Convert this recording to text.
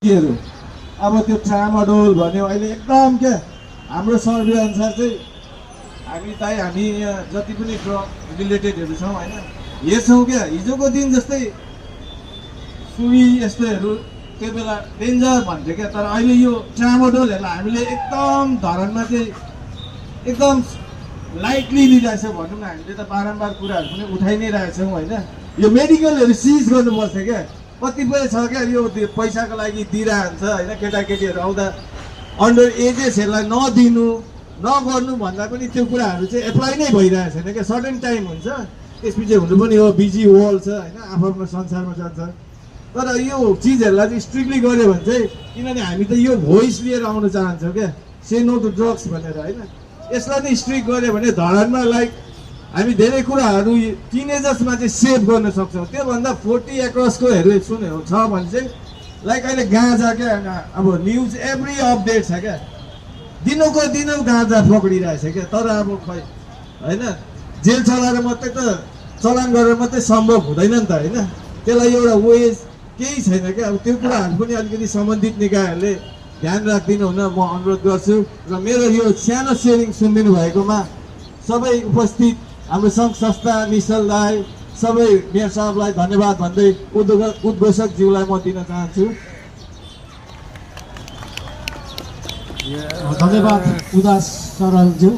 अब त्यो ट्रामाडोल भन्यो अहिले एकदम क्या हाम्रो सर्वे अनुसार चाहिँ हामी यहाँ जति पनि ड्रग रिलेटेडहरू छौँ होइन हेर्छौँ क्या हिजोको दिन जस्तै सुई यस्तोहरू त्यो बेला डेन्जर भन्थ्यो क्या तर अहिले यो ट्रामाडोलहरूलाई हामीले एकदम धरानमा चाहिँ एकदम लाइटली लिइरहेछ भनौँ न हामीले त बारम्बार कुराहरू पनि उठाइ नै रहेछौँ होइन यो मेडिकलहरू सिज गर्नुपर्छ क्या कतिपय छ क्या यो पैसाको लागि दिइरहन्छ होइन केटाकेटीहरू आउँदा अन्डर एजेसहरूलाई नदिनु नगर्नु भन्दा पनि त्यो कुराहरू चाहिँ एप्लाई नै भइरहेको छैन क्या सर्टेन टाइम हुन्छ त्यसपछि हुनु पनि हो बिजी वर्ल्ड छ होइन आफ्नो संसारमा जान्छ तर यो चिजहरूलाई चाहिँ स्ट्रिक्टली गऱ्यो भने चाहिँ किनभने हामी त यो भोइस लिएर आउन चाहन्छौँ क्या से नो टु ड्रग्स भनेर होइन यसलाई नै स्ट्रिक्ट गऱ्यो भने धरानमा लाइक हामी धेरै कुराहरू टिनेजर्समा चाहिँ सेभ गर्न सक्छौँ त्योभन्दा 40 एक्रसकोहरू सुन्यो छ भने चाहिँ लाइक अहिले गाँजा क्या अब न्युज एभ्री अपडेट छ क्या दिनको दिनौ गाँजा पक्रिरहेछ क्या तर अब खै होइन जेल चलाएर मात्रै त चलान गरेर मात्रै सम्भव हुँदैन नि त होइन त्यसलाई एउटा वेज केही छैन क्या अब त्यो कुराहरू पनि अलिकति सम्बन्धित निकायहरूले ध्यान राखिदिनु हुन म अनुरोध गर्छु र मेरो यो सानो सेयरिङ सुनिदिनु भएकोमा सबै उपस्थित हाम्रो सङ्घ संस्था निश्चल दाई सबै मेयर साहबलाई धन्यवाद भन्दै उद्घोषकज्यूलाई म दिन चाहन्छु। धन्यवाद उदास सरलज्यू।